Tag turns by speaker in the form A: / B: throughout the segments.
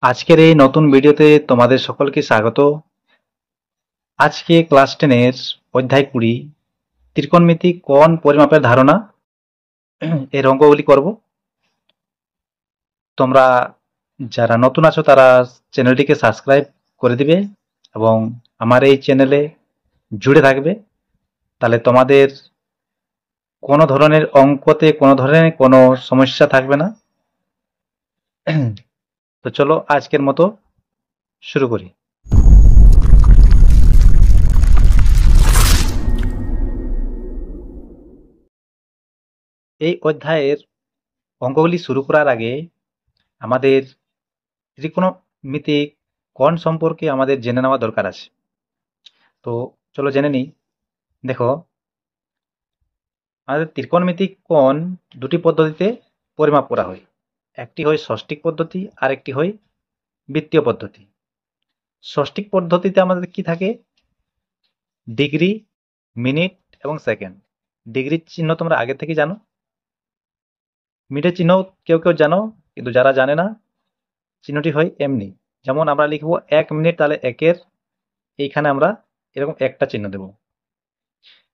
A: আজকের এই নতুন ভিডিওতে তোমাদের সকলকে স্বাগত। আজকে ক্লাস 10-এর অধ্যায় 20 ত্রিকোণমিতিক কোণ পরিমাপের ধারণা এর অঙ্কগুলি করব। তোমরা যারা নতুন আছো তারা চ্যানেলটিকে সাবস্ক্রাইব করে দিবে এবং আমার এই চ্যানেলে জুড়ে থাকবে, তাহলে তোমাদের কোনো ধরনের অঙ্কতে কোনো ধরনের কোনো সমস্যা থাকবে না। তো চলো আজকের মতো শুরু করি। এই অধ্যায়ের অঙ্কগুলি শুরু করার আগে আমাদের ত্রিকোণমিতিক কোণ সম্পর্কে আমাদের জেনে নেওয়া দরকার আছে। তো চলো জেনে নিই। দেখো, আমাদের ত্রিকোণমিতিক কোণ দুটি পদ্ধতিতে পরিমাপ করা হয়। একটি হয় ষষ্ঠিক পদ্ধতি আর একটি হয় বৃত্তীয় পদ্ধতি। ষষ্ঠিক পদ্ধতিতে আমাদের কি থাকে? ডিগ্রি, মিনিট এবং সেকেন্ড। ডিগ্রির চিহ্ন তোমরা আগে থেকে জানো, মিনিটের চিহ্ন কেউ কেউ জানো, কিন্তু যারা জানে না চিহ্নটি হয় এমনি। যেমন আমরা লিখবো 1 মিনিট, তাহলে একের এইখানে আমরা এরকম একটা চিহ্ন দেব,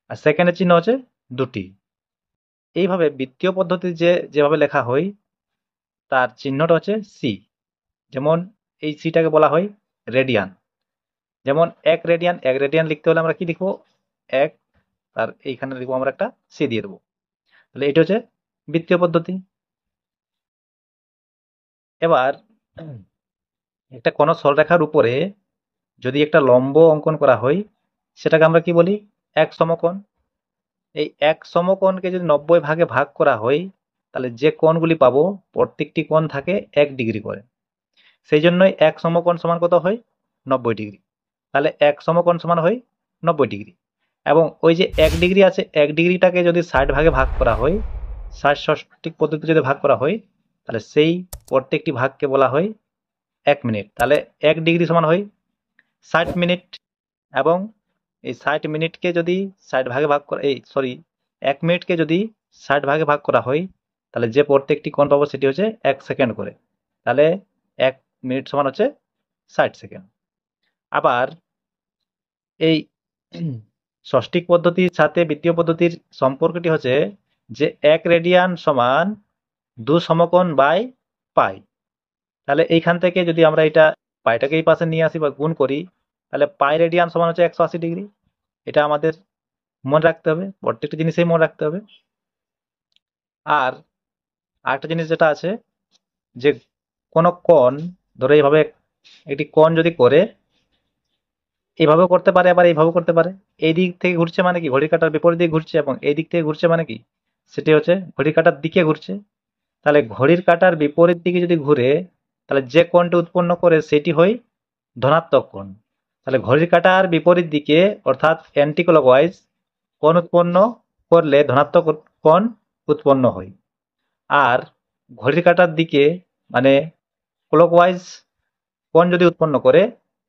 A: আর সেকেন্ডের চিহ্ন হচ্ছে দুটি। এইভাবে বৃত্তীয় পদ্ধতি যেভাবে লেখা হয় তার চিহ্নটা হচ্ছে সি। যেমন এই সিটাকে বলা হয় রেডিয়ান। যেমন 1 রেডিয়ান, 1 রেডিয়ান লিখতে হলে আমরা কি লিখবো? 1, আর এইখানে লিখবো আমরা একটা সি দিয়ে দেবো। তাহলে এটা হচ্ছে বৃত্তীয় পদ্ধতি। এবার একটা কোনো সরলরেখার উপরে যদি একটা লম্ব অঙ্কন করা হয় সেটাকে আমরা কি বলি? এক সমকোণ। এই এক সমকোণকে যদি 90 ভাগে ভাগ করা হয় তাহলে যে কোণগুলি পাবো প্রত্যেকটি কোণ থাকে 1 ডিগ্রি করে। সেই জন্যই এক সমকোণ সমান কত হয়? 90 ডিগ্রি। তাহলে এক সমকোণ সমান হয় 90 ডিগ্রি। এবং ওই যে 1 ডিগ্রি আছে, 1 ডিগ্রিটাকে যদি 60 ভাগে ভাগ করা হয়, 60 ষষ্ঠিক পদ্ধতিতে যদি ভাগ করা হয় তাহলে সেই প্রত্যেকটি ভাগকে বলা হয় 1 মিনিট। তাহলে 1 ডিগ্রি সমান হয় 60 মিনিট। এবং এই 60 মিনিটকে যদি 60 ভাগে ভাগ করা, 1 মিনিটকে যদি 60 ভাগে ভাগ করা হয় তাহলে যে প্রত্যেকটি কোণ পাবো সেটি হচ্ছে 1 সেকেন্ড করে। তাহলে 1 মিনিট সমান হচ্ছে 60 সেকেন্ড। আবার এই ষষ্ঠিক পদ্ধতির সাথে বৃত্তীয় পদ্ধতির সম্পর্কটি হচ্ছে যে 1 রেডিয়ান সমান 2 সমকোণ বাই পাই। তাহলে এইখান থেকে যদি আমরা এটা পাইটাকে এই পাশে নিয়ে আসি বা গুণ করি তাহলে পাই রেডিয়ান সমান হচ্ছে 180 ডিগ্রি। এটা আমাদের মনে রাখতে হবে, প্রত্যেকটা জিনিসেই মনে রাখতে হবে। আর আরেকটা জিনিস যেটা আছে, যে কোনো কোণ, ধরো এইভাবে একটি কোণ যদি করে, এইভাবেও করতে পারে আবার এইভাবেও করতে পারে। এই দিক থেকে ঘুরছে মানে কি? ঘড়ির কাঁটার বিপরীত দিকে ঘুরছে। এবং এই দিক থেকে ঘুরছে মানে কি? সেটি হচ্ছে ঘড়ির কাঁটার দিকে ঘুরছে। তাহলে ঘড়ির কাঁটার বিপরীত দিকে যদি ঘুরে তাহলে যে কোণটি উৎপন্ন করে সেটি হয় ধনাত্মক কোণ। তাহলে ঘড়ির কাঁটার বিপরীত দিকে অর্থাৎ অ্যান্টি ক্লকওয়াইজ কোণ উৎপন্ন করলে ধনাত্মক কোণ উৎপন্ন হয়। আর ঘড়ির কাঁটার দিকে মানে ক্লকওয়াইজ কোণ যদি উৎপন্ন করে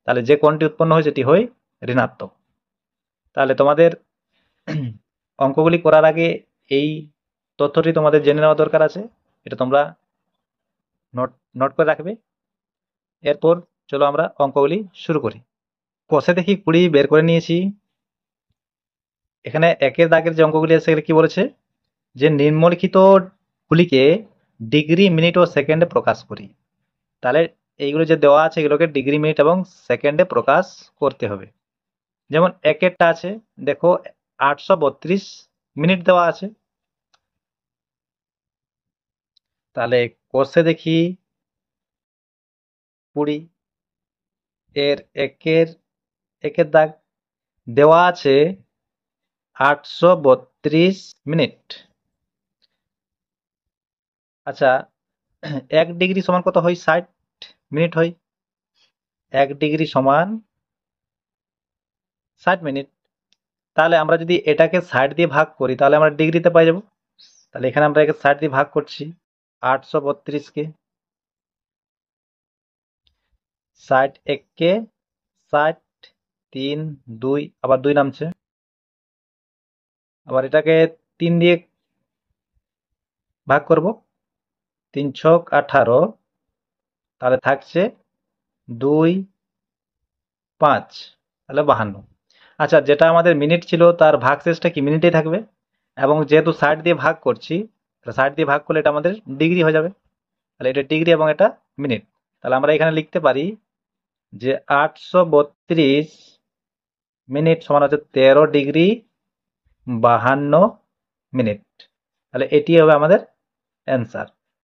A: তাহলে যে কোণটি উৎপন্ন হয় সেটি হয় ঋণাত্মক। তাহলে তোমাদের অঙ্কগুলি করার আগে এই তথ্যটি তোমাদের জেনে নেওয়া দরকার আছে। এটা তোমরা নোট নোট করে রাখবে। এরপর চলো আমরা অঙ্কগুলি শুরু করি। কষে দেখি 20 বের করে নিয়েছি। এখানে একের দাগের যে অঙ্কগুলি আছে সেগুলো কি বলেছে? যে নিম্নলিখিত গুলিকে ডিগ্রি, মিনিট ও সেকেন্ডে প্রকাশ করি। তাহলে এইগুলো যে দেওয়া আছে এগুলোকে ডিগ্রি, মিনিট এবং সেকেন্ডে প্রকাশ করতে হবে। যেমন একেরটা আছে, দেখো 832 মিনিট দেওয়া আছে। তাহলে কষে দেখি 20 এর একের একের দাগ দেওয়া আছে 832 মিনিট। আচ্ছা, 1 ডিগ্রি সমান কত হয়? 60 মিনিট হয়। 1 ডিগ্রি সমান 60 মিনিট। তাহলে আমরা যদি এটাকে 60 দিয়ে ভাগ করি তাহলে আমরা ডিগ্রিতে পাই যাব। তাহলে এখানে আমরা একে 60 দিয়ে ভাগ করছি 832 কে। 60 এককে 60, 3 2, আবার 2 নামছে। আবার এটাকে 3 দিয়ে ভাগ করব, 3 ছক 18, তাহলে থাকছে 2 5, তাহলে 52। আচ্ছা, যেটা আমাদের মিনিট ছিল তার ভাগশেষটা কি মিনিটেই থাকবে, এবং যেহেতু 60 দিয়ে ভাগ করছি, তাহলে 60 দিয়ে ভাগ করলে এটা আমাদের ডিগ্রি হয়ে যাবে। তাহলে এটা ডিগ্রি এবং এটা মিনিট। তাহলে আমরা এখানে লিখতে পারি যে 832 মিনিট সমান হচ্ছে 13 ডিগ্রি 52 মিনিট। তাহলে এটি হবে আমাদের অ্যান্সার।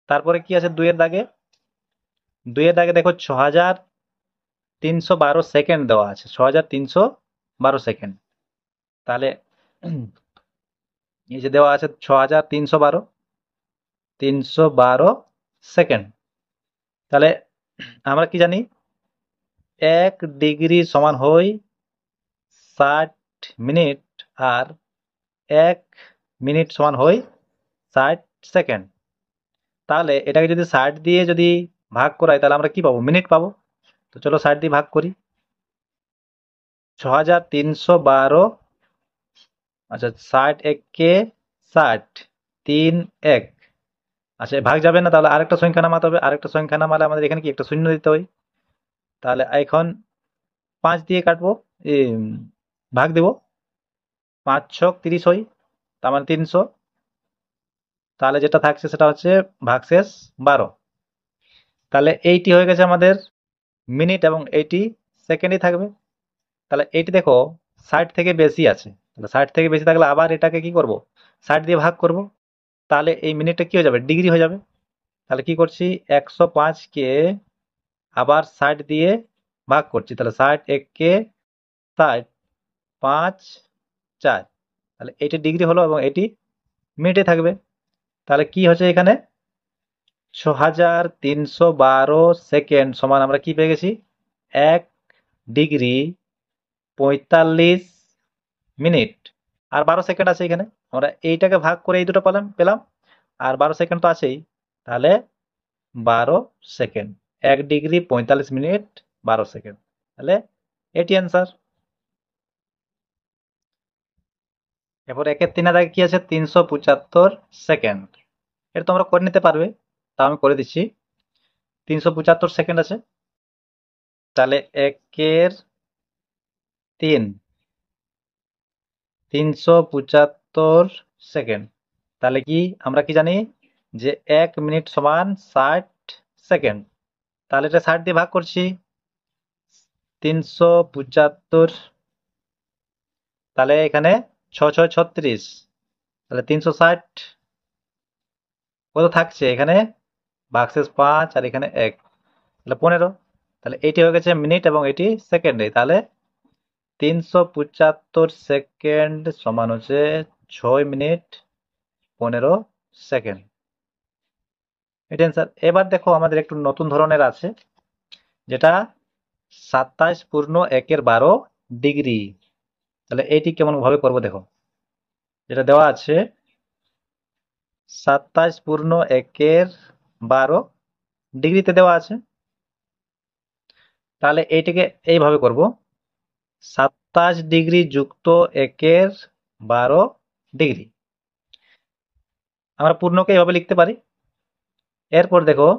A: তারপরে কি আছে দুইয়ের দাগে? দুইয়ের দাগে দেখো 6312 সেকেন্ড দেওয়া আছে, 6312 সেকেন্ড। তাহলে এই যে দেওয়া আছে 6312 312 সেকেন্ড। তাহলে আমরা কি জানি, 1 ডিগ্রি সমান হয় 60 মিনিট, আর 1 মিনিট সমান হয় 60 সেকেন্ড। তাহলে এটাকে যদি 60 দিয়ে যদি ভাগ করাই তাহলে আমরা কি পাবো? মিনিট পাবো। তো চলো 60 দিয়ে ভাগ করি। 6312, আচ্ছা 60 একে 60, 3 1। আচ্ছা ভাগ যাবে না, তাহলে আরেকটা সংখ্যা নামাতে হবে। আরেকটা সংখ্যা নামালে আমাদের এখানে কি একটা শূন্য দিতে হয়। তাহলে এখন 5 দিয়ে কাটবো, ভাগ দেব। 5 ছক 30 হয়, তার মানে 300। তাহলে যেটা থাকছে সেটা হচ্ছে ভাগশেষ 12। তাহলে এইটি হয়ে গেছে আমাদের মিনিট, এবং এইটি সেকেন্ডই থাকবে। তাহলে এইটি দেখো 60 থেকে বেশি আছে, তাহলে 60 থেকে বেশি থাকলে আবার এটাকে কি করব? 60 দিয়ে ভাগ করব। তাহলে এই মিনিটটা কি হয়ে যাবে? ডিগ্রি হয়ে যাবে। তাহলে কি করছি? 105 কে আবার 60 দিয়ে ভাগ করছি। তাহলে 60 একে 60, 5 4। তাহলে এটি ডিগ্রি হলো এবং এটি মিনিটে থাকবে। তাহলে কি হচ্ছে এখানে? 6312 সেকেন্ড সমান আমরা কি পেয়ে গেছি? 1 ডিগ্রি 45 মিনিট আর 12 সেকেন্ড আছে এখানে। আমরা এইটাকে ভাগ করে এই দুটো পেলাম, আর 12 সেকেন্ড তো আছেই। তাহলে 12 সেকেন্ড, 1 ডিগ্রি 45 মিনিট 12 সেকেন্ড। তাহলে এটি অ্যান্সার। এরপর 1-3 দাগে কি আছে? 375 সেকেন্ড। এটা তোমরা করে নিতে পারবে, তা আমি করে দিচ্ছি। 375 সেকেন্ড আছে। তাহলে 1-3, 375 সেকেন্ড। তাহলে কি আমরা কি জানি যে 1 মিনিট সমান 60 সেকেন্ড। তাহলে এটা 60 দিয়ে ভাগ করছি। 375, তাহলে এখানে 6 6 36, তাহলে 360 কত থাকছে এখানে? ভাগশেষ 5 আর এখানে 1, তাহলে 15। তাহলে এইটি হয়ে গেছে মিনিট এবং এটি সেকেন্ডে। তাহলে 375 সেকেন্ড সমান হচ্ছে 6 মিনিট 15 সেকেন্ড। এটা অ্যান্সার। এবার দেখো আমাদের একটু নতুন ধরনের আছে, যেটা 27.1 ডিগ্রি। তাহলে এইটি কেমন ভাবে করবো দেখো। যেটা দেওয়া আছে 27.1 ডিগ্রিতে দেওয়া আছে। তাহলে এইটিকে এইভাবে করব, 27 ডিগ্রি যুক্ত 1/12 ডিগ্রি। আমরা পূর্ণকে এইভাবে লিখতে পারি। এরপর দেখো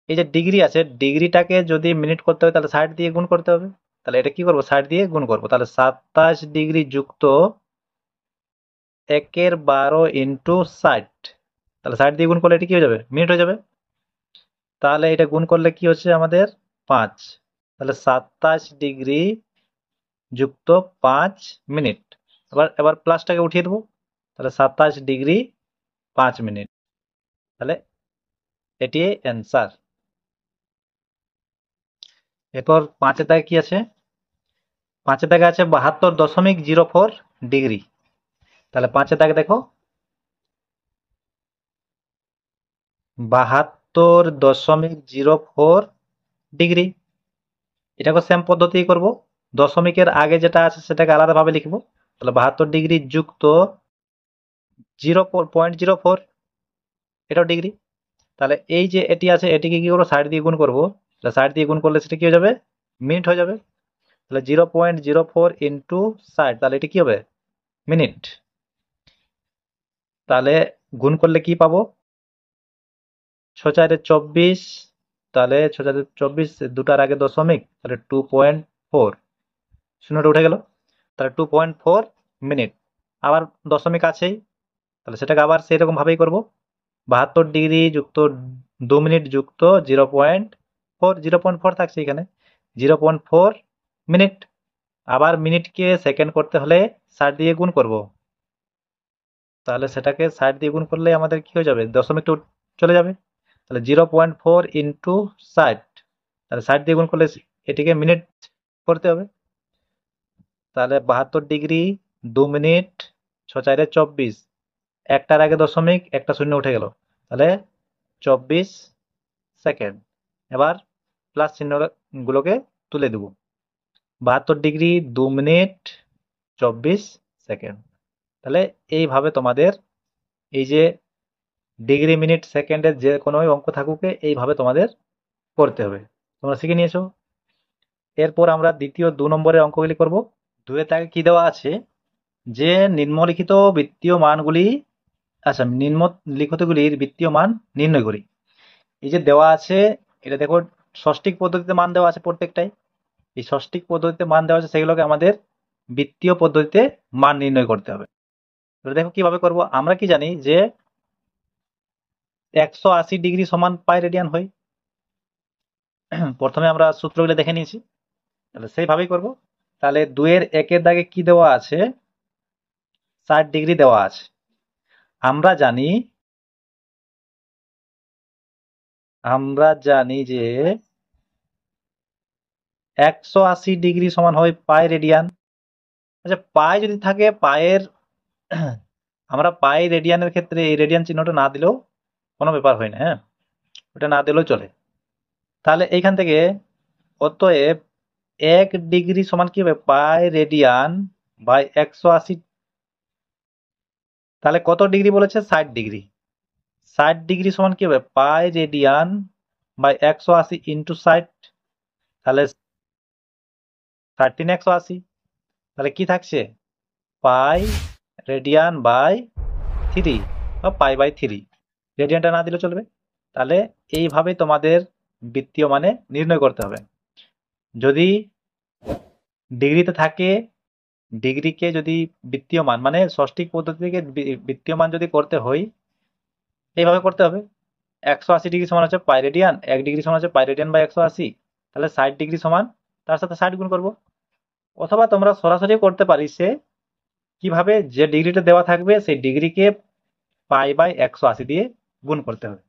A: এই যে ডিগ্রি আছে, ডিগ্রিটাকে যদি মিনিট করতে হয় তাহলে 60 দিয়ে গুণ করতে হবে। তাহলে এটা কি করব? 60 দিয়ে গুণ করব। তাহলে 27 ডিগ্রি যুক্ত 1/12 ইন্টু 60, তাহলে 60 দিয়ে গুণ করলে এটা কি হয়ে যাবে? মিনিট হয়ে যাবে। তাহলে এটা গুণ করলে কি হচ্ছে আমাদের? 5। তাহলে 27 ডিগ্রি যুক্ত 5 মিনিট। এবার প্লাসটাকে উঠিয়ে দেবো। তাহলে 27 ডিগ্রি 5 মিনিট। তাহলে এটি অ্যান্সার। এরপর 5 দাগে কি আছে? 5 দাগে আছে 72.04 ডিগ্রি। তাহলে 5 দাগে দেখো 72.04 ডিগ্রি। এটাকে সেম পদ্ধতি করব। দশমিকের আগে যেটা আছে সেটাকে আলাদাভাবে লিখবো। তাহলে 72 ডিগ্রি যুক্ত 0.04, এটাও ডিগ্রি। তাহলে এই যে এটি আছে এটিকে কি করবো? 60 দিয়ে গুণ করবো। তাহলে 60 দিয়ে গুণ করলে সেটা কি হয়ে যাবে? মিনিট হয়ে যাবে। তাহলে 0.04 ইন্টু 60, তাহলে এটি কি হবে? মিনিট। তাহলে গুণ করলে কি পাবো? 6 4 24, তাহলে 6024 দুটার আগে দশমিক, তাহলে 2.4, শূন্যটা উঠে গেল, তাহলে 2.4 মিনিট। আবার দশমিক আছেই, তাহলে সেটাকে আবার সেইরকম ভাবেই করব। 72 ডিগ্রি যুক্ত 2 মিনিট যুক্ত 0.4, 0.4 থাকছে এখানে, 0.4 মিনিট। আবার মিনিটকে সেকেন্ড করতে হলে 60 দিয়ে গুণ করব, তাহলে সেটাকে 60 দিয়ে গুণ করলে আমাদের কি হয়ে যাবে, দশমিকটা চলে যাবে। তাহলে 0.4 ইন্টু 60, তাহলে 60 দিয়ে গুণ করলে এটিকে মিনিট করতে হবে। তাহলে 72 ডিগ্রি 2 মিনিট 6×4 = 24, একটার আগে দশমিক, একটা শূন্য উঠে গেল, তাহলে 24 সেকেন্ড। এবার প্লাস চিহ্নগুলোকে তুলে দেব। 72 ডিগ্রি 2 মিনিট 24 সেকেন্ড। তাহলে এইভাবে তোমাদের এই যে ডিগ্রি মিনিট সেকেন্ডের যে কোনো অঙ্ক থাকুক এইভাবে তোমাদের করতে হবে। তোমরা শিখে নিয়েছো। এরপর আমরা দ্বিতীয় 2 নম্বরের অঙ্কগুলি করব। 2-এর দাগে কি দেওয়া আছে, যে নিম্নলিখিত বৃত্তীয় মানগুলি, আচ্ছা নিম্নলিখিতগুলির বৃত্তীয় মান নির্ণয় করি। এই যে দেওয়া আছে, এটা দেখো ষষ্ঠিক পদ্ধতিতে মান দেওয়া আছে প্রত্যেকটাই। এই ষষ্ঠিক পদ্ধতিতে মান দেওয়া আছে, সেগুলোকে আমাদের বৃত্তীয় পদ্ধতিতে মান নির্ণয় করতে হবে। এবার দেখো কিভাবে করব। আমরা কি জানি যে 180 ডিগ্রি সমান পাই রেডিয়ান হয়। প্রথমে আমরা সূত্রগুলো দেখে নিয়েছি, তাহলে সেইভাবেই করব। তাহলে 2-এর 1-এর দাগে কি দেওয়া আছে, 60 ডিগ্রি দেওয়া আছে। আমরা জানি যে 180 ডিগ্রি সমান হয় পাই রেডিয়ান। আচ্ছা, পাই যদি থাকে, পায়ের আমরা পাই রেডিয়ানের ক্ষেত্রে এই রেডিয়ান চিহ্নটা না দিলেও কোনো ব্যাপার হয় না, হ্যাঁ, ওটা না দিলেও চলে। তাহলে এইখান থেকে অতএব 1 ডিগ্রি সমান কি হবে, পাই রেডিয়ান বাই 180। তাহলে কত ডিগ্রি বলেছে, 60 ডিগ্রি। 60 ডিগ্রি সমান কি হবে, পাই রেডিয়ান বাই 180 ইন্টু 60, তাহলে 13 180। তাহলে কি থাকছে, পাই রেডিয়ান বাই 3 বা পাই বাই 3, রেডিয়ানটা না দিলে চলবে। তাহলে এইভাবে তোমাদের বৃত্তীয় মানে নির্ণয় করতে হবে। যদি ডিগ্রিতে থাকে, ডিগ্রিকে যদি বৃত্তীয় মান মানে ষষ্ঠিক পদ্ধতি থেকে বৃত্তীয় মান যদি করতে হয়, এইভাবে করতে হবে। 180 ডিগ্রি সমান হচ্ছে পাই রেডিয়ান, 1 ডিগ্রি সমান হচ্ছে পাই রেডিয়ান বাই 180, তাহলে 60 ডিগ্রি সমান তার সাথে 60 গুণ করব। অথবা তোমরা সরাসরি করতে পারি, সে কিভাবে, যে ডিগ্রিটা দেওয়া থাকবে সেই ডিগ্রিকে পাই বাই 180 দিয়ে গুণ করতে হবে।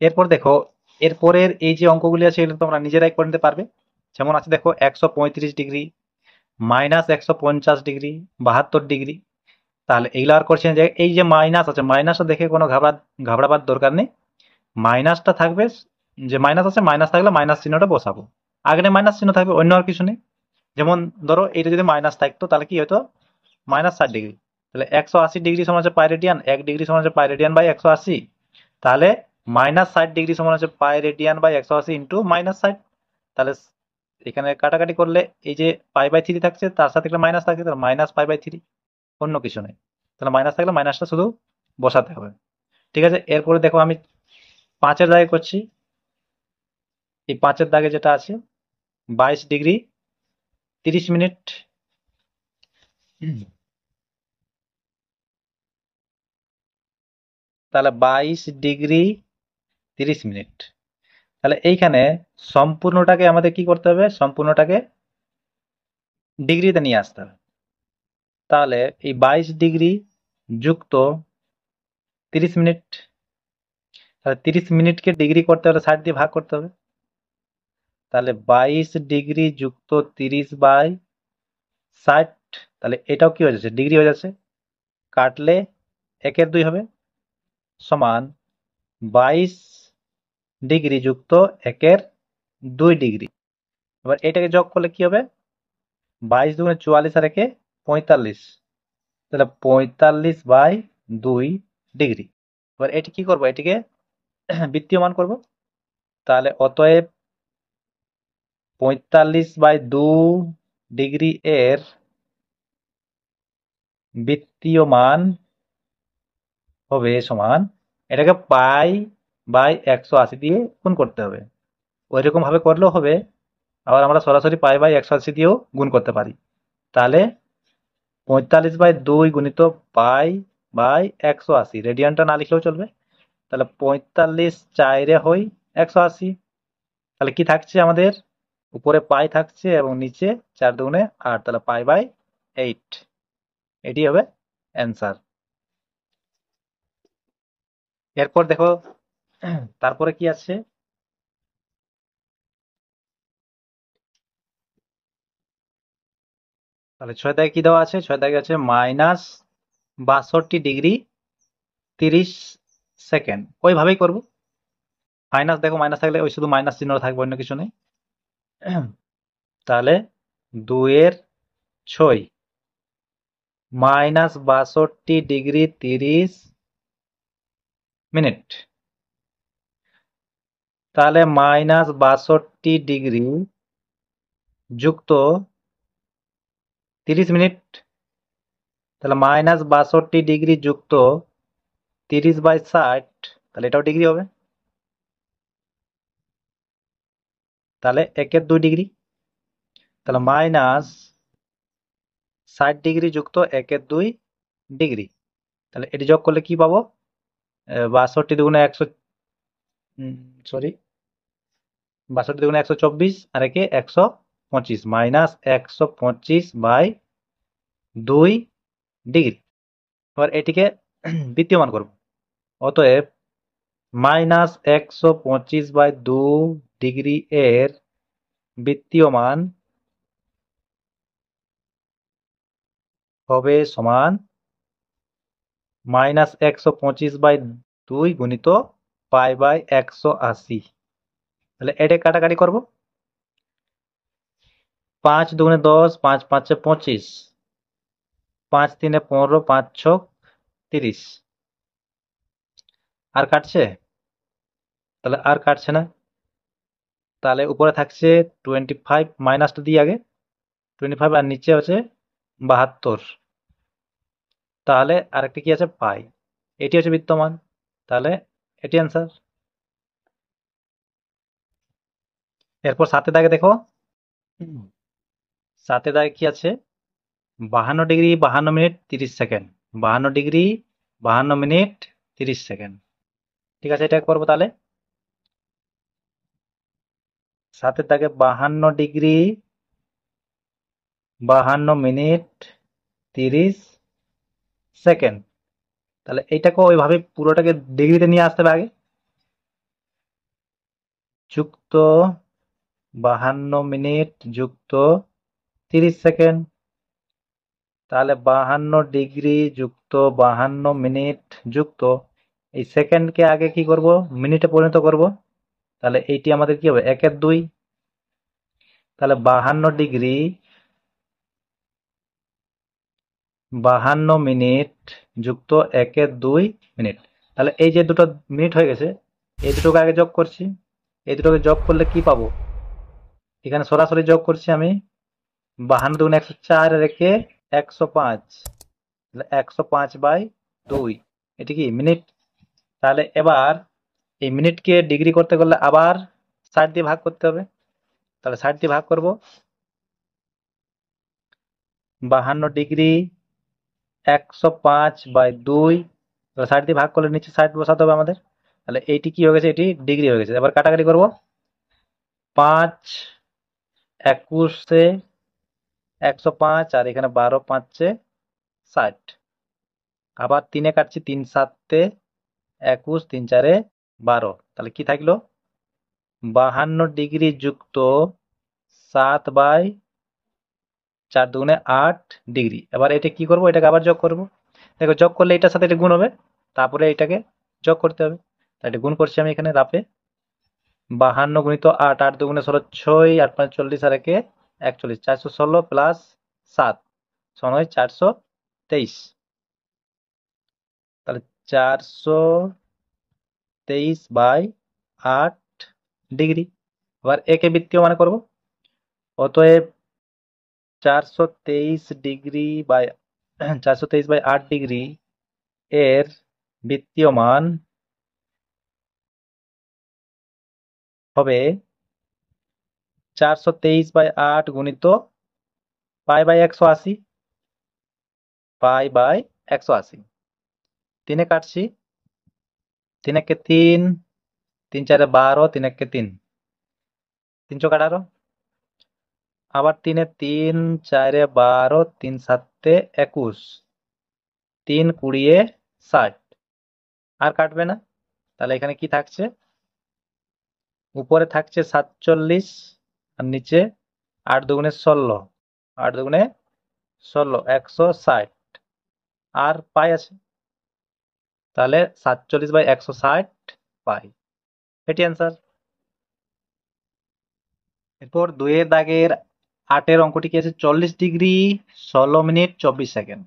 A: এরপর দেখো, এরপরের এই যে অঙ্কগুলি আছে এগুলো তোমরা নিজেরাই করে নিতে পারবে। যেমন আছে দেখো 135 ডিগ্রি, -150 ডিগ্রি, 72 ডিগ্রি। তাহলে এগুলো আর করছেন যে এই যে মাইনাস আছে, মাইনাসটা দেখে কোনো ঘাবড়াবার দরকার নেই। মাইনাসটা থাকবে, যে মাইনাস আছে, মাইনাস থাকলে মাইনাস চিহ্নটা বসাবো, আগে মাইনাস চিহ্ন থাকবে, অন্য আর কিছু নেই। যেমন ধরো এটা যদি মাইনাস থাকতো তাহলে কি হতো, -60 ডিগ্রি। তাহলে 180 ডিগ্রি সমান হচ্ছে পাই রেডিয়ান, 1 ডিগ্রি সমান হচ্ছে পাই রেডিয়ান বাই 180, তাহলে -60 ডিগ্রি সমান হচ্ছে পাই রেডিয়ান বাই 180 ইন্টু -60। তাহলে এখানে কাটাকাটি করলে এই যে পাই বাই 3 থাকছে, তার সাথে একটা মাইনাস থাকছে, তাহলে -পাই/3, অন্য কিছু নেই। তাহলে মাইনাস থাকলে মাইনাসটা শুধু বসাতে হবে। ঠিক আছে, এরপরে দেখো আমি 5-এর দাগে করছি। এই 5-এর দাগে যেটা আছে 22 ডিগ্রি 30 মিনিট, তাহলে 22 ডিগ্রি 30 মিনিট। তাহলে এইখানে সম্পূর্ণটাকে আমাদের কি করতে হবে, সম্পূর্ণটাকে ডিগ্রিতে নিয়ে আসতে হবে। তাহলে এই 22 ডিগ্রি যুক্ত 30 মিনিট, তাহলে 30 মিনিটকে ডিগ্রি করতে হলে 60 দিয়ে ভাগ করতে হবে। তাহলে 22 ডিগ্রি যুক্ত 30/60, তাহলে এটাও কি হয়ে যাচ্ছে, ডিগ্রি হয়ে যাচ্ছে। কাটলে 1-এর 2 হবে, সমান 22 ডিগ্রি যুক্ত 1-এর 2 ডিগ্রি। এবার এটাকে যোগ করলে কি হবে, 22 দুগুণে 44 আর 1-এ 45, তাহলে 45/2 ডিগ্রি। এবার এটি কি করব, এটিকে বৃত্তীয় মান করব। তাহলে অতএব 45/2 ডিগ্রি এর বৃত্তীয় মান হবে সমান, এটাকে পাই বাই 180 দিয়ে গুণ করতে হবে। ওইরকম ভাবে করলেও হবে, আবার আমরা সরাসরি পাই বাই 180 দিয়েও গুণ করতে পারি। তাহলে 45/2 গুণিত পাই বাই 180, রেডিয়ানটা না লিখলেও চলবে। তাহলে 45 4 হই 180। তাহলে কি থাকছে আমাদের, উপরে পাই থাকছে এবং নিচে 4 দুগুণে 8, তাহলে পাই বাই 8। এটি হবে অ্যান্সার। এরপর দেখো তারপরে কি আছে, তাহলে 6 দাগে কি দেওয়া আছে, 6 দাগে আছে -62 ডিগ্রি 30 সেকেন্ড। ওইভাবেই করব। মাইনাস, দেখো মাইনাস থাকলে ওই শুধু মাইনাস চিহ্ন থাকবে, অন্য কিছু নেই। তাহলে 2 এর 6 -62 ডিগ্রি 30 মিনিট। তাহলে -62 ডিগ্রি যুক্ত 30 মিনিট। তাহলে -62 ডিগ্রি যুক্ত 30/60, তাহলে এটাও ডিগ্রি হবে। তাহলে 1/2 ডিগ্রি। তাহলে -60 ডিগ্রি যুক্ত 1/2 ডিগ্রি। তাহলে এটি যোগ করলে কি পাবো, 62 দুগুণে 100, সরি 62 দুগুণে 124 আর একে 125, -125/2 ডিগ্রি। এবার এটিকে বৃত্তীয়মান করব। অতএব -125/2 ডিগ্রি এর বৃত্তীয় মান হবে সমান -125/2 গুণিত পাই বাই 180। তাহলে এটা কাটাকাটি করব। 5 দুগুণে 10, 5 5 25, 5 3 15, 5 6 30। আর কাটছে? তাহলে আর কাটছে না। তাহলে উপরে থাকছে 25, মাইনাসটা দিই আগে, 25 আর নিচে হচ্ছে 72। তাহলে আরেকটা কি আছে, পাই। এটি হচ্ছে বৃত্তমান। তাহলে এটি অ্যান্সার। এরপর 7 দাগে দেখো, 7 দাগে কি আছে, 52 degree 52 minute 30 second, 52 degree 52 minute 30 second. ঠিক আছে, এটা করবো। তাহলে 7 দাগে 52 ডিগ্রি 52 মিনিট 30 সেকেন্ড। তাহলে এইটাকে ওইভাবে পুরোটাকে ডিগ্রিতে নিয়ে আসতে হবে আগে। যুক্ত 52 মিনিট যুক্ত 30 সেকেন্ড। তাহলে 52 ডিগ্রি যুক্ত 52 মিনিট যুক্ত এই সেকেন্ডকে আগে কি করব, মিনিটে পরিণত করব। তাহলে এইটি আমাদের কি হবে, 1/2। তাহলে 52 ডিগ্রি 52 মিনিট যুক্ত 1/2 মিনিট। তাহলে এই যে দুটো মিনিট হয়ে গেছে, এই দুটোকে আগে যোগ করছি। এই দুটোকে যোগ করলে কি পাবো, এখানে সরাসরি যোগ করছি আমি। 52 দুগুণে 104 রেখে 105, তাহলে 105/2, এটি কি মিনিট। তাহলে এবার এই মিনিটকে ডিগ্রি করতে গেলে আবার 60 দিয়ে ভাগ করতে হবে। তাহলে 60 দিয়ে ভাগ করব। 52 ডিগ্রি 105/2, 60 দিয়ে ভাগ করলে নিচে 60 বসাতে হবে আমাদের। তাহলে এইটি কি হয়ে গেছে, এটি ডিগ্রি হয়ে গেছে। এবার কাটাকাটি করব। 5 21 105 আর এখানে 12 5 60। আবার 3 কাটছি, 3 7 21, 3 4 12। তাহলে কি থাকলো, 52 ডিগ্রি যুক্ত 7/4 দুগুণে 8 ডিগ্রি। এবার এটা কি করব, এটাকে আবার যোগ করব। দেখো যোগ করলে এটার সাথে এটা গুণ হবে, তারপরে এটাকে যোগ করতে হবে। তাই এটা গুণ করছি আমি এখানে রাফে। 52 গুণিত 8, 8 দুগুণে 16, 6 8 5 40 আর একে 41, 416 প্লাস 7 সমান হয় 423। তাহলে 423/8 ডিগ্রি। এবার একে বৃত্তীয় মানে করব। অতএব 423/8 ডিগ্রি এর বৃত্তীয় মান হবে 423/8 গুণিত π/180, π/180। 3 কাটছি, 3 একে 3, 3 4 12, 3 একে 3, 3 চৌক 18, আবার 3 এ 3, 4 এ 12, 3 7 21, 3 20 60। আর কাটবে না, তাহলে এখানে কি থাকছে? উপরে থাকছে 47 আর নিচে 8 দুগুণে 16, 8 দুগুণে 16, 160। আর পাই আছে, তাহলে 47/160 পাই। এটি অ্যান্সার। এরপর 2 এর দাগের 8 এর অঙ্কটি কি আছে? 40 ডিগ্রি 16 মিনিট 24 সেকেন্ড।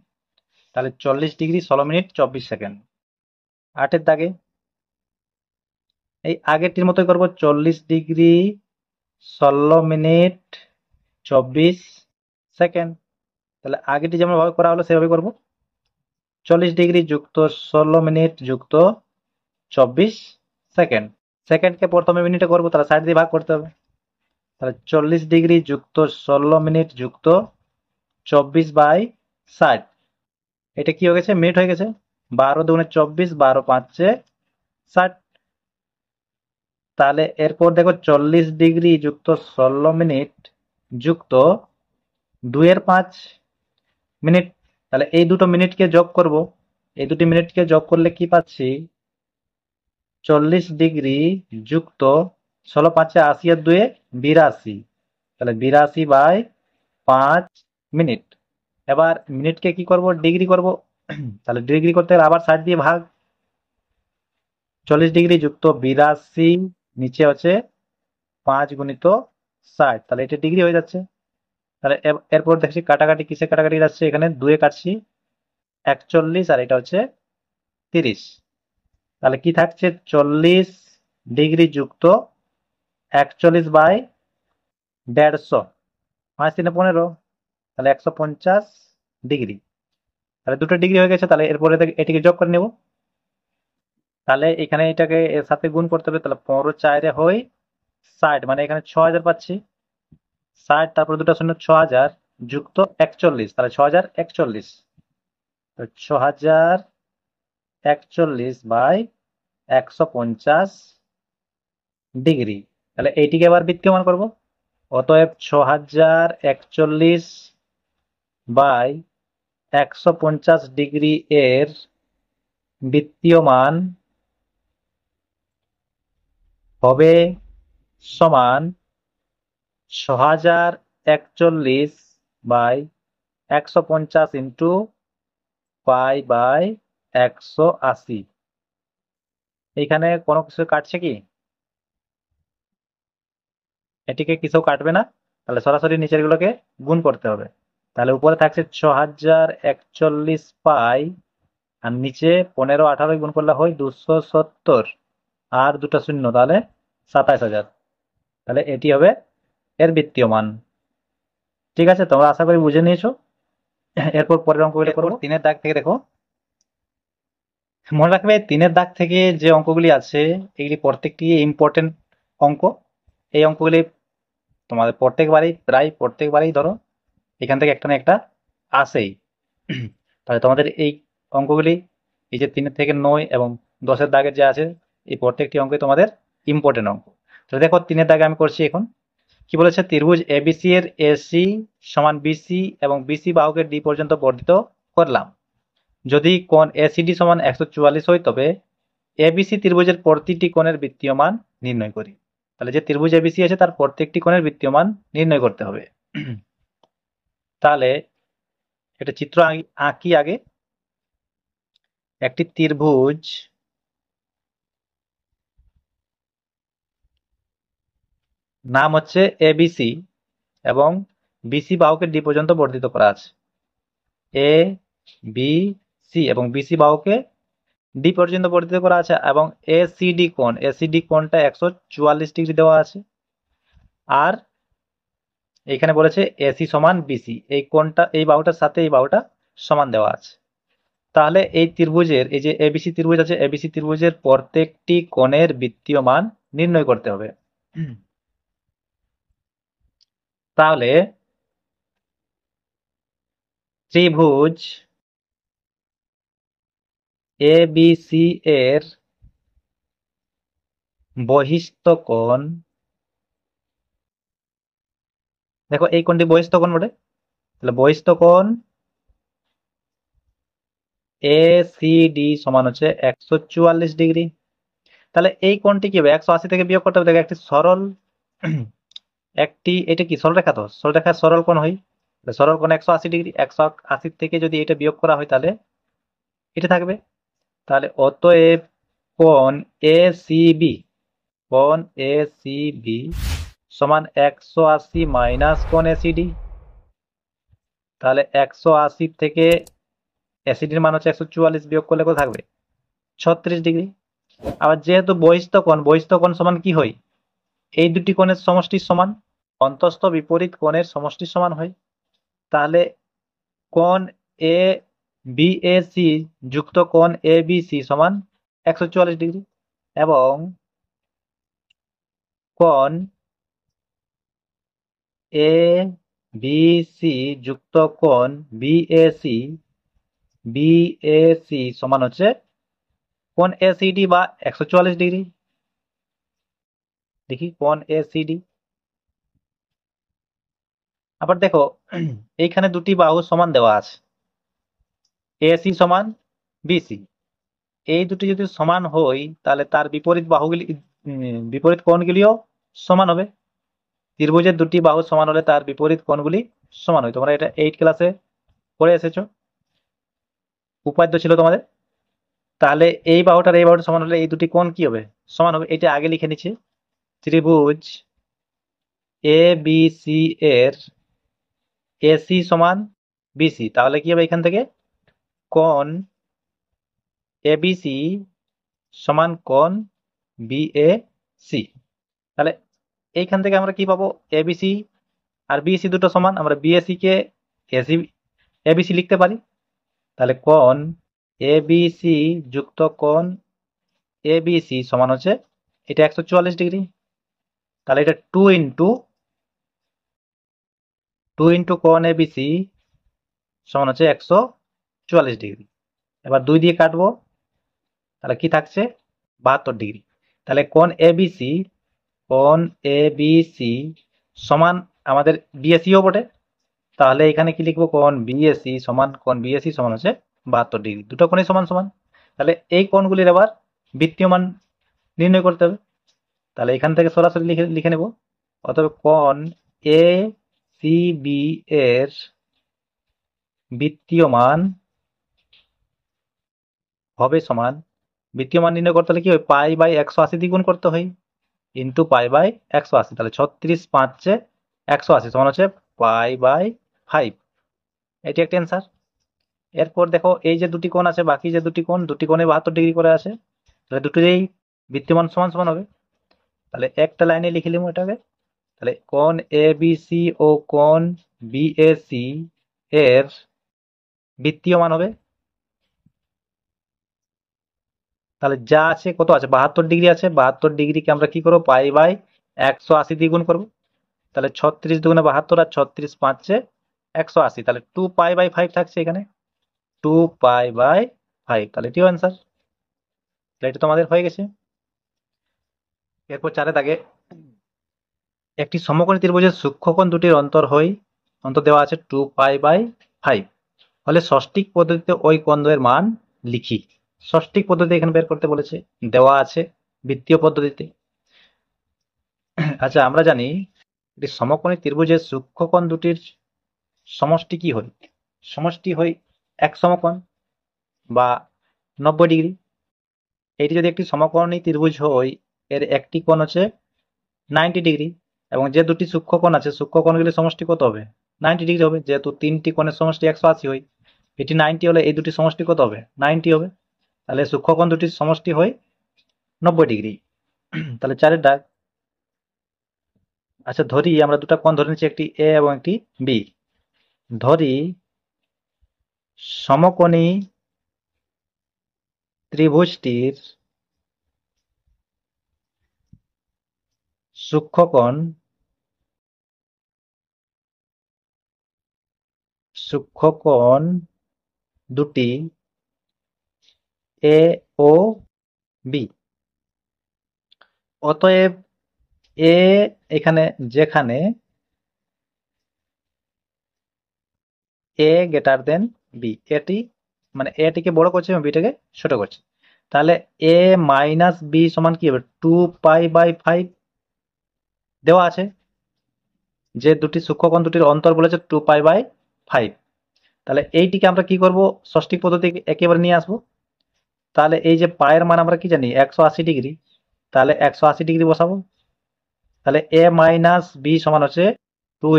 A: তাহলে 40 ডিগ্রি 16 মিনিট 24 সেকেন্ড 8 এর দাগে। এই আগেরটির মতোই করব, 40 ডিগ্রি 16 মিনিট 24 সেকেন্ড। তাহলে আগেরটি যেমন ভাবে করা হলো সেভাবে করব। 40 ডিগ্রি যুক্ত 16 মিনিট যুক্ত 24 সেকেন্ড। সেকেন্ডকে প্রথমে মিনিটে করবো, তাহলে 60 দিয়ে ভাগ করতে হবে। তাহলে 40 ডিগ্রি যুক্ত 16 মিনিট যুক্ত 24/60। এটা কি হয়ে গেছে? মিনিট হয়ে গেছে। 12 দুগুণে 24, 12 5 60। তাহলে এরপর দেখো 40 ডিগ্রি যুক্ত 16 মিনিট যুক্ত 2 এর 5 মিনিট। তাহলে এই দুটো মিনিটকে যোগ করব। এই দুটি মিনিটকে যোগ করলে কি পাচ্ছি? 40 ডিগ্রি যুক্ত 16 5 80 আর 2 82। তাহলে 82/5 মিনিট। এবার মিনিটকে কি করব? ডিগ্রি করব। তাহলে ডিগ্রি করতে গেলে আবার 60 দিয়ে ভাগ। 40 ডিগ্রি যুক্ত 82, নিচে হচ্ছে 5 গুণিত 60, তাহলে এটা ডিগ্রি হয়ে যাচ্ছে। তাহলে এরপর দেখছি কাটাকাটি, কিসে কাটাকাটি যাচ্ছে? এখানে 2 এ কাটছি 41 আর এটা হচ্ছে 30। তাহলে কি থাকছে? 40 ডিগ্রি যুক্ত 41/150, 5 3 15, তাহলে 150 ডিগ্রি। তাহলে দুটো ডিগ্রি হয়ে গেছে। তাহলে এরপরে এটিকে যোগ করে নেব। তাহলে এখানে এটাকে এর সাথে গুণ করতে হবে। তাহলে 15 4 হয় 60, মানে এখানে 6000 পাচ্ছি। 60, তারপরে দুটো শূন্য 6000 যুক্ত 41, তাহলে 6041। 6041/150 ডিগ্রি। তাহলে এইটিকে আবার বৃত্তীয়মান করব। অতএব 6041/150 ডিগ্রি এর বৃত্তীয় মান হবে সমান 6041/150 ইন্টু π/180। এইখানে কোনো কিছু কাটছে কি? এটিকে কিছু কাটবে না, তাহলে সরাসরি নিচের গুলোকে গুণ করতে হবে। তাহলে উপরে থাকছে 6041 পাই, আর নিচে 15 18 গুণ করলে হয় 270, আর দুটো শূন্য, তাহলে 27000। তাহলে এটি হবে এর বৃত্তীয় মান। ঠিক আছে, তোমরা আশা করি বুঝে নিয়েছো। এরপর পরের অঙ্কগুলো করব। 3 এর দাগ থেকে দেখো, মনে রাখবে 3 এর দাগ থেকে যে অঙ্কগুলি আছে এগুলি প্রত্যেকটি ইম্পর্টেন্ট অঙ্ক। এই অঙ্কগুলি তোমাদের প্রায় প্রত্যেকবারই ধরো এখান থেকে একটা না একটা আসেই। তাহলে তোমাদের এই অঙ্কগুলি, এই যে 3 থেকে 9 এবং 10 দাগের যে আছে, এই প্রত্যেকটি অঙ্কই তোমাদের ইম্পর্টেন্ট অঙ্ক। তো দেখো 3 দাগে আমি করছি এখন। কি বলেছে? ত্রিভুজ এবিসি এর এসি সমান বিসি এবং বিসি বাহুকের ডি পর্যন্ত বর্ধিত করলাম। যদি কোণ এসিডি সমান 144 হয়, তবে এবিসি ত্রিভুজের প্রতিটি কোণের বৃত্তীয় মান নির্ণয় করি। তাহলে যে ত্রিভুজ এবিসি আছে তার প্রত্যেকটি কোণের বৃত্তীয় মান নির্ণয় করতে হবে। তাহলে একটা চিত্র আঁকি আগে। একটি ত্রিভুজ নাম হচ্ছে এবিসি এবং বিসি বাহুকে ডি পর্যন্ত বর্ধিত করা আছে। এ বি সি এবং বিসি বাহুকে ডি পর্যন্ত বর্ধিত করা আছে, এবং এসিডি কোণটা 144 ডিগ্রি দেওয়া আছে। আর এখানে বলেছে এসি সমান বিসি, এই কোণটা, এই বাহুটার সাথে এই বাহুটা সমান দেওয়া আছে। তাহলে এই ত্রিভুজের, এই যে এবিসি ত্রিভুজ আছে, এবিসি ত্রিভুজের প্রত্যেকটি কোণের বৃত্তীয় মান নির্ণয় করতে হবে। তাহলে ত্রিভুজ এবিসি এর বহিস্থ কোণ, দেখো এই কোণটি বহিস্থ কোণ বটে, তাহলে বহিস্থ কোণ এসিডি সমান হচ্ছে 144 ডিগ্রি। তাহলে এই কোণটি কি হবে, 180 থেকে বিয়োগ করতে হবে। দেখো একটি সরল এটা কি সরলরেখা, তো সরলরেখা সরল কোণ হয়, সরল কোণ 180 ডিগ্রি, 180 থেকে যদি এটা বিয়োগ করা হয় তাহলে এটা থাকবে। তাহলে অতএব কোণ এসিবি, কোণ এসিবি সমান 180 মাইনাস কোণ এসিডি। তাহলে 180 থেকে এসিডির মান হচ্ছে 144, বিয়োগ করলে কত থাকবে, 36 ডিগ্রি। আবার যেহেতু বহিস্থ কোণ সমান কি হয়, এই দুটি কোণের সমষ্টির সমান, অন্তস্থ বিপরীত কোণের সমষ্টির সমান হয়। তাহলে কোণ এ বিএসি যুক্ত কোণ এ বিসি সমান 144 ডিগ্রি, এবং কোণ এ বিসি যুক্ত কোণ বিএসি সমান হচ্ছে কোণ এসিডি বা 144 ডিগ্রি। দেখি কোণ এসিডি, আবার দেখো এইখানে দুটি বাহু সমান দেওয়া আছে, এসি সমান বিসি। এই দুটি যদি সমান হয় তাহলে তার বিপরীত কোণগুলিও সমান হবে। ত্রিভুজের দুটি বাহু সমান হলে তার বিপরীত কোণগুলি সমান হয়। তোমরা এটা 8 ক্লাসে পড়ে এসেছো, উপাদ্য ছিল তোমাদের। তাহলে এই বাহুটার এই বাহুটা সমান হলে এই দুটি কোণ কি হবে, সমান হবে। এটা আগে লিখে নিচ্ছি, ত্রিভুজ এ বি সি এর এসি সমান বিসি, তাহলে কি হবে, এখান থেকে কোণ এবিসি সমান কোণ বিএসি। তাহলে এইখান থেকে আমরা কি পাবো, এবিসি আর বিএসি দুটো সমান, আমরা বিএসি কে এসি এবিসি লিখতে পারি। তাহলে কোণ এবিসি যুক্ত কোণ এবিসি সমান হচ্ছে এটা 144 ডিগ্রি। তাহলে এটা টু ইন্টু কোণ এবিসি সমান হচ্ছে 144 ডিগ্রি। এবার 2 দিয়ে কাটবো, তাহলে কি থাকছে, 72 ডিগ্রি। তাহলে কোণ এবিসি সমান আমাদের বিএসিও বটে। তাহলে এখানে কি লিখবো, কোণ বিএসি সমান হচ্ছে 72 ডিগ্রি। দুটো কোণই সমান সমান। তাহলে এই কোণগুলির আবার বৃত্তীয় মান নির্ণয় করতে হবে। তাহলে এখান থেকে সরাসরি লিখে লিখে নেব। অতএব কোণ এ সি বি এর বৃত্তীয় মান হবে সমান, বৃত্তীয় মান নির্ণয় করতে হলে কি হয়, পাই বাই 180 দিয়ে গুণ করতে হয়, ইন্টু পাই বাই 180। তাহলে 36 5 180 সমান হচ্ছে পাই বাই 5। এটি একটা অ্যান্সার। এরপর দেখো এই যে দুটি কোণ আছে, বাকি যে দুটি কোণে 72 ডিগ্রি করে আছে, তাহলে দুটোরই বৃত্তীয় মান সমান সমান হবে। তাহলে একটা লাইনে লিখে নিব এটাকে। তাহলে কোণ এ বি সি ও কোণ বিএসি এর বৃত্তীয় মান হবে, তাহলে যা আছে কত আছে, 72 ডিগ্রি আছে। 72 ডিগ্রিকে আমরা কি করবো, পাই বাই 180 দিয়ে গুণ করবো। তাহলে 36 দুগুণে 72 আর 36 5 180, তাহলে 2 পাই বাই 5 থাকছে এখানে, 2 পাই বাই 5। তাহলে এটিও অ্যান্সার। তাহলে এটা তোমাদের হয়ে গেছে। এরপর 4 দাগে একটি সমকোণী ত্রিভুজের সূক্ষ্মকোণ দুটির অন্তর দেওয়া আছে 2 পাই বাই 5। হলে ষষ্ঠিক পদ্ধতিতে ওই কোণদ্বয়ের মান লিখি। ষষ্ঠিক পদ্ধতি এখানে বের করতে বলেছে, দেওয়া আছে বৃত্তীয় পদ্ধতিতে। আচ্ছা, আমরা জানি একটি সমকোণী ত্রিভুজের সূক্ষ্মকোণ দুটির সমষ্টি কি হয়, সমষ্টি হয় এক সমকোণ বা 90 ডিগ্রি। এটি যদি একটি সমকোণী ত্রিভুজ হয়, এর একটি কোণ হচ্ছে 90 ডিগ্রি, এবং যে দুটি সূক্ষ্মকোণ আছে সূক্ষ্মকোণগুলির সমষ্টি কত হবে, 90 ডিগ্রি হবে। যেহেতু তিনটি কোণের সমষ্টি 180 হয়, এটি 90 হলে এই দুটি সমষ্টি কত হবে, 90 হবে। তাহলে সূক্ষ্মকোণ দুটির সমষ্টি হয় 90 ডিগ্রি। তাহলে 4 দাগ। আচ্ছা, ধরি আমরা দুটা কোণ ধরে নিচ্ছি, একটি এ এবং একটি বি। ধরি সমকোণী ত্রিভুজটির সূক্ষ্মকোণ সূক্ষ্মকোণ দুটি এ ও বি। অতএব এ এখানে যেখানে এ গ্রেটার দেন বি, এটি মানে এটিকে বড় করছে এবং বিটাকে ছোট করছে। তাহলে এ মাইনাস বি সমান কি হবে, 2π/5 দেওয়া আছে। যে দুটি সূক্ষ্মকোণ দুটির অন্তর বলেছে 2π/5। তাহলে এইটিকে আমরা কি করব, ষষ্ঠিক পদ্ধতি একেবারে নিয়ে আসবো। তাহলে এই যে পায়ের মান আমরা কি জানি 180 ডিগ্রি, তাহলে 180 ডিগ্রি বসাবো। তাহলে এ মাইনাস বি সমান হচ্ছে 2 ×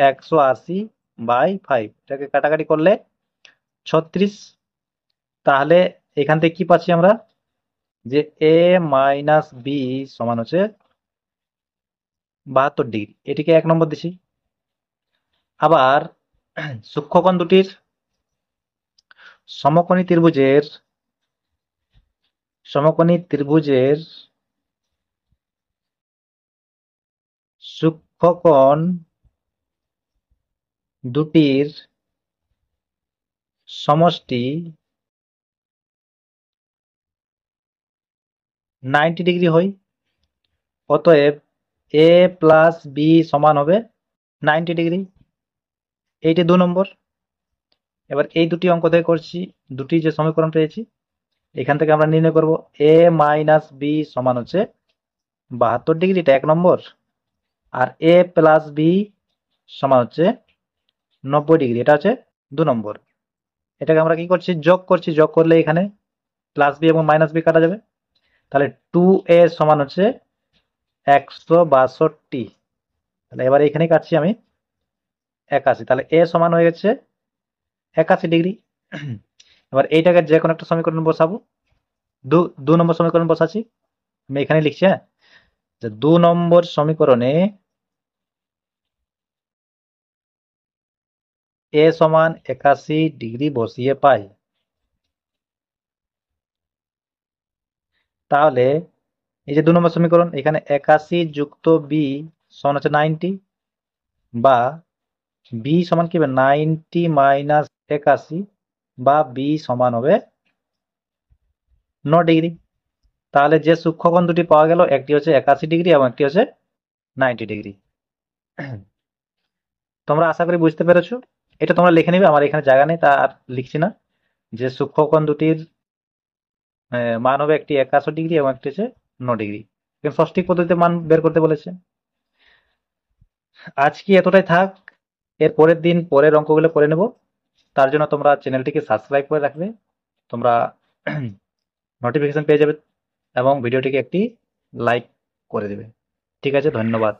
A: 180/5, এটাকে কাটাকাটি করলে 36। তাহলে এখান থেকে কি পাচ্ছি আমরা, যে এ মাইনাস বি সমান হচ্ছে 72 ডিগ্রি, এটিকে 1 নম্বর দিছি। আবার সূক্ষ্মকোণ দুটির সমকোণী ত্রিভুজের সূক্ষ্মকোণ দুটির সমষ্টি 90 ডিগ্রি হয়। অতএব এ প্লাস বি সমান হবে 90 ডিগ্রি। এইটি 2 নম্বর। এবার এই দুটি অঙ্ক থেকে করছি, দুটি যে সমীকরণ পেয়েছি এখান থেকে আমরা নির্ণয় করব এ মাইনাস বি সমান হচ্ছে 72 ডিগ্রি, এটা 1 নম্বর। আর এ প্লাস বি সমান হচ্ছে 90 ডিগ্রি, এটা হচ্ছে 2 নম্বর। এটাকে আমরা কি করছি, যোগ করছি। যোগ করলে এখানে প্লাস বি এবং মাইনাস বি কাটা যাবে। তাহলে 2a সমান হচ্ছে 162। তাহলে এবার এখানে কাটছি আমি 81, তাহলে এ সমান হয়ে গেছে 81 ডিগ্রি। এবার এইটাকে যে কোনো একটা সমীকরণ বসাবো। 2 নম্বর সমীকরণ বসাচ্ছি, আমি এখানে লিখছি। হ্যাঁ, 2 নম্বর সমীকরণে এ সমান 81 ডিগ্রি বসিয়ে পাই। তাহলে এই যে 2 নম্বর সমীকরণ, এখানে 81 যুক্ত বি সমান হচ্ছে 90, বা বি সমান কি হবে 90 মাইনাস 81, বা বি সমান হবে 9 ডিগ্রি। তাহলে যে সূক্ষ্মকোণ দুটি পাওয়া গেল, একটি হচ্ছে 81 ডিগ্রি এবং একটি হচ্ছে 90 ডিগ্রি। তোমরা আশা করি বুঝতে পেরেছো। এটা তোমরা লিখে নিবে, আমার এখানে জায়গা নেই তা আর লিখছি না। যে সূক্ষ্মকোণ দুটির মান হবে একটি 81 ডিগ্রি এবং একটি হচ্ছে 9 ডিগ্রি। ষষ্ঠিক পদ্ধতিতে মান বের করতে বলেছে। আজকে এতটাই থাক, এর পরের দিন পরের অঙ্কগুলো করে নেব। তার জন্য তোমরা চ্যানেলটিকে সাবস্ক্রাইব করে রাখবে, তোমরা নোটিফিকেশন পেয়ে যাবে এবং ভিডিওটিকে একটি লাইক করে দেবে। ঠিক আছে, ধন্যবাদ।